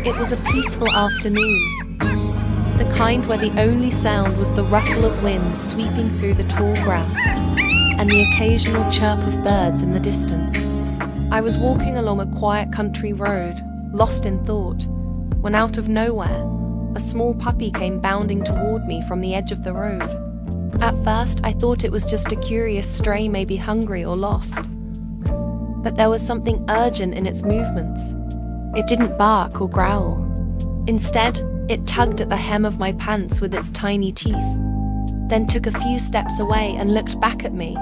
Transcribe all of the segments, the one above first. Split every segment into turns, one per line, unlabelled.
It was a peaceful afternoon, the kind where the only sound was the rustle of wind sweeping through the tall grass and the occasional chirp of birds in the distance. I was walking along a quiet country road, lost in thought, when out of nowhere, a small puppy came bounding toward me from the edge of the road. At first, I thought it was just a curious stray, maybe hungry or lost. But there was something urgent in its movements. It didn't bark or growl. Instead, it tugged at the hem of my pants with its tiny teeth, then took a few steps away and looked back at me,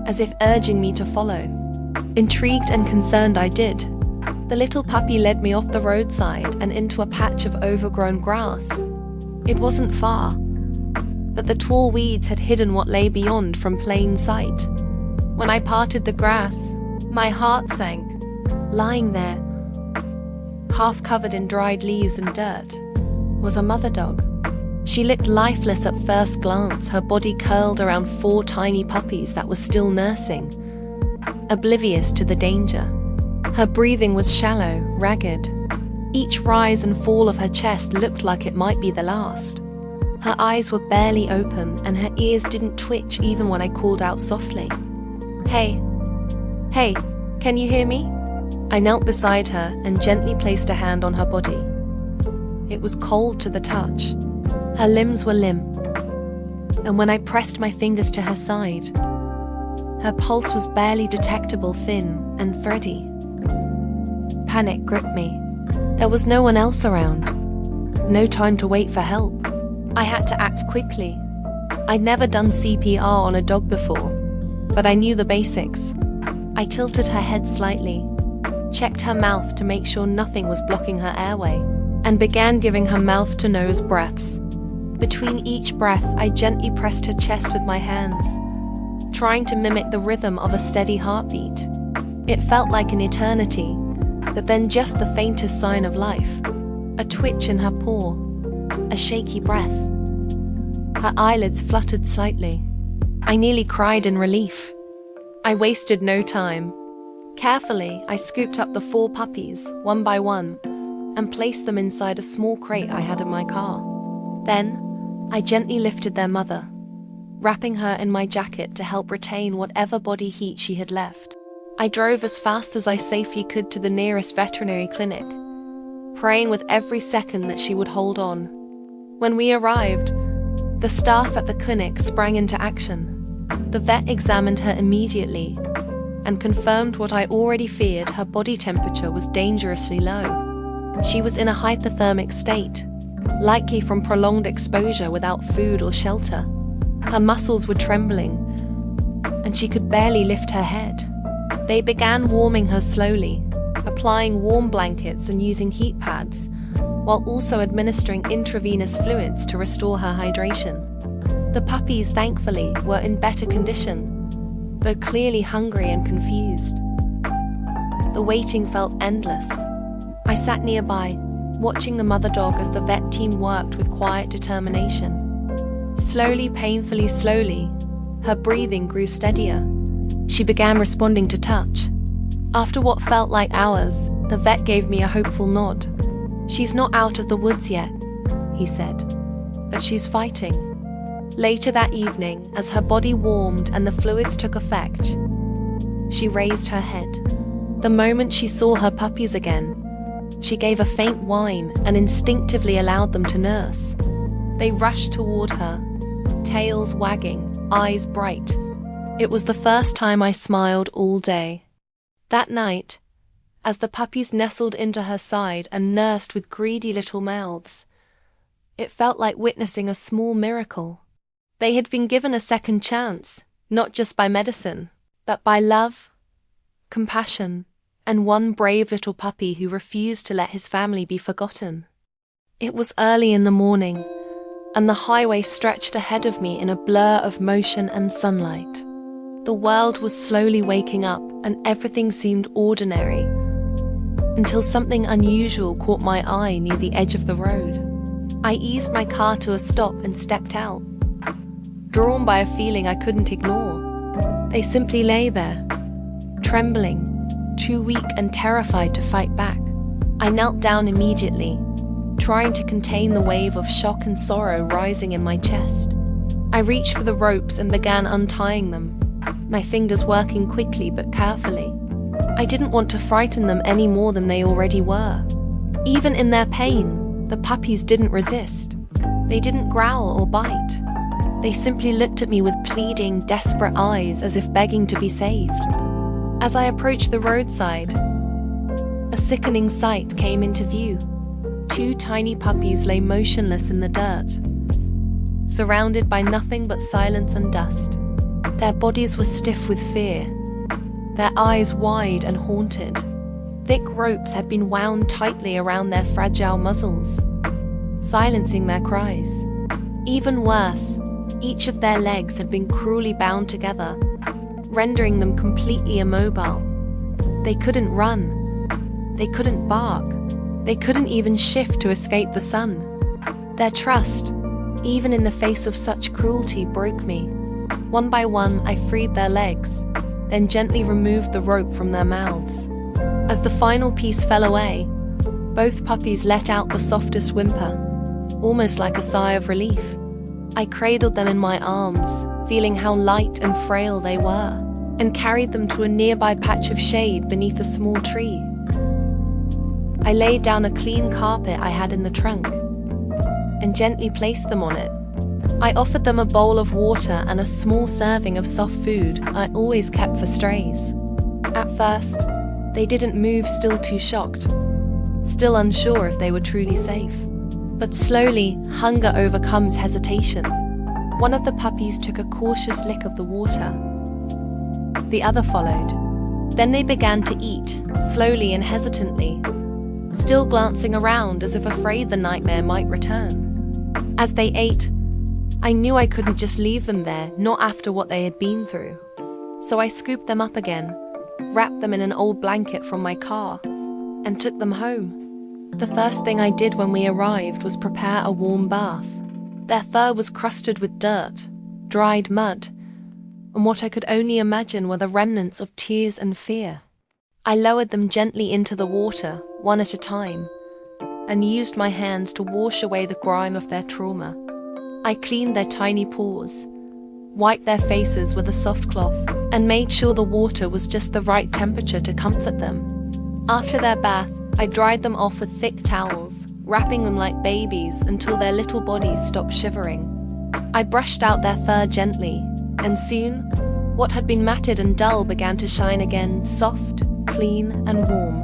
as if urging me to follow. Intrigued and concerned, I did. The little puppy led me off the roadside and into a patch of overgrown grass. It wasn't far, but the tall weeds had hidden what lay beyond from plain sight. When I parted the grass, my heart sank. Lying there, half covered in dried leaves and dirt, was a mother dog. She looked lifeless at first glance, her body curled around 4 tiny puppies that were still nursing, oblivious to the danger. Her breathing was shallow, ragged. Each rise and fall of her chest looked like it might be the last. Her eyes were barely open, and her ears didn't twitch even when I called out softly. Hey, can you hear me? I knelt beside her and gently placed a hand on her body. It was cold to the touch. Her limbs were limp, and when I pressed my fingers to her side, her pulse was barely detectable, thin and thready. Panic gripped me. There was no one else around. No time to wait for help. I had to act quickly. I'd never done CPR on a dog before, but I knew the basics. I tilted her head slightly, checked her mouth to make sure nothing was blocking her airway, and began giving her mouth-to-nose breaths. Between each breath, I gently pressed her chest with my hands, trying to mimic the rhythm of a steady heartbeat. It felt like an eternity, but then just the faintest sign of life. A twitch in her paw, a shaky breath. Her eyelids fluttered slightly. I nearly cried in relief. I wasted no time. Carefully, I scooped up the 4 puppies, one by one, and placed them inside a small crate I had in my car. Then, I gently lifted their mother, wrapping her in my jacket to help retain whatever body heat she had left. I drove as fast as I safely could to the nearest veterinary clinic, praying with every second that she would hold on. When we arrived, the staff at the clinic sprang into action. The vet examined her immediately and confirmed what I already feared: her body temperature was dangerously low. She was in a hypothermic state, likely from prolonged exposure without food or shelter. Her muscles were trembling, and she could barely lift her head. They began warming her slowly, applying warm blankets and using heat pads, while also administering intravenous fluids to restore her hydration. The puppies, thankfully, were in better condition, though clearly hungry and confused. The waiting felt endless. I sat nearby, watching the mother dog as the vet team worked with quiet determination. Slowly, painfully slowly, her breathing grew steadier. She began responding to touch. After what felt like hours, the vet gave me a hopeful nod. "She's not out of the woods yet," he said, "but she's fighting." Later that evening, as her body warmed and the fluids took effect, she raised her head. The moment she saw her puppies again, she gave a faint whine and instinctively allowed them to nurse. They rushed toward her, tails wagging, eyes bright. It was the first time I smiled all day. That night, as the puppies nestled into her side and nursed with greedy little mouths, it felt like witnessing a small miracle. They had been given a second chance, not just by medicine, but by love, compassion, and one brave little puppy who refused to let his family be forgotten. It was early in the morning, and the highway stretched ahead of me in a blur of motion and sunlight. The world was slowly waking up, and everything seemed ordinary, until something unusual caught my eye near the edge of the road. I eased my car to a stop and stepped out, drawn by a feeling I couldn't ignore. They simply lay there, trembling, too weak and terrified to fight back. I knelt down immediately, trying to contain the wave of shock and sorrow rising in my chest. I reached for the ropes and began untying them, my fingers working quickly but carefully. I didn't want to frighten them any more than they already were. Even in their pain, the puppies didn't resist. They didn't growl or bite. They simply looked at me with pleading, desperate eyes as if begging to be saved. As I approached the roadside, a sickening sight came into view. 2 tiny puppies lay motionless in the dirt, surrounded by nothing but silence and dust. Their bodies were stiff with fear, their eyes wide and haunted. Thick ropes had been wound tightly around their fragile muzzles, silencing their cries. Even worse, each of their legs had been cruelly bound together, rendering them completely immobile. They couldn't run. They couldn't bark. They couldn't even shift to escape the sun. Their trust, even in the face of such cruelty, broke me. One by one, I freed their legs, then gently removed the rope from their mouths. As the final piece fell away, both puppies let out the softest whimper, almost like a sigh of relief. I cradled them in my arms, feeling how light and frail they were, and carried them to a nearby patch of shade beneath a small tree. I laid down a clean carpet I had in the trunk, and gently placed them on it. I offered them a bowl of water and a small serving of soft food I always kept for strays. At first, they didn't move, still too shocked, still unsure if they were truly safe. But slowly, hunger overcomes hesitation. One of the puppies took a cautious lick of the water. The other followed. Then they began to eat, slowly and hesitantly, still glancing around as if afraid the nightmare might return. As they ate, I knew I couldn't just leave them there, not after what they had been through. So I scooped them up again, wrapped them in an old blanket from my car, and took them home. The first thing I did when we arrived was prepare a warm bath. Their fur was crusted with dirt, dried mud, and what I could only imagine were the remnants of tears and fear. I lowered them gently into the water, one at a time, and used my hands to wash away the grime of their trauma. I cleaned their tiny paws, wiped their faces with a soft cloth, and made sure the water was just the right temperature to comfort them. After their bath, I dried them off with thick towels, wrapping them like babies until their little bodies stopped shivering. I brushed out their fur gently, and soon, what had been matted and dull began to shine again, soft, clean, and warm.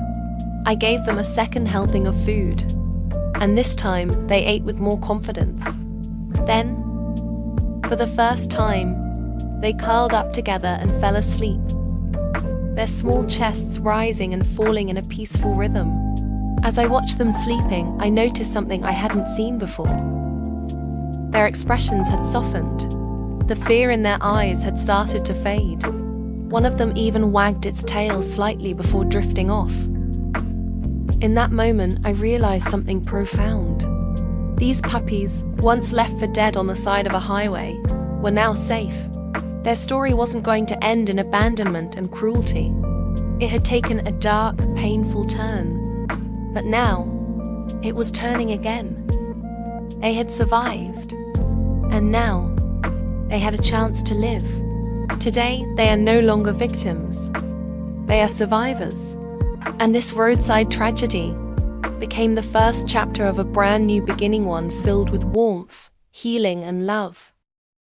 I gave them a second helping of food, and this time they ate with more confidence. Then, for the first time, they curled up together and fell asleep, their small chests rising and falling in a peaceful rhythm. As I watched them sleeping, I noticed something I hadn't seen before. Their expressions had softened. The fear in their eyes had started to fade. One of them even wagged its tail slightly before drifting off. In that moment, I realized something profound. These puppies, once left for dead on the side of a highway, were now safe. Their story wasn't going to end in abandonment and cruelty. It had taken a dark, painful turn. But now, it was turning again. They had survived. And now, they had a chance to live. Today, they are no longer victims. They are survivors. And this roadside tragedy became the first chapter of a brand new beginning, one filled with warmth, healing, and love.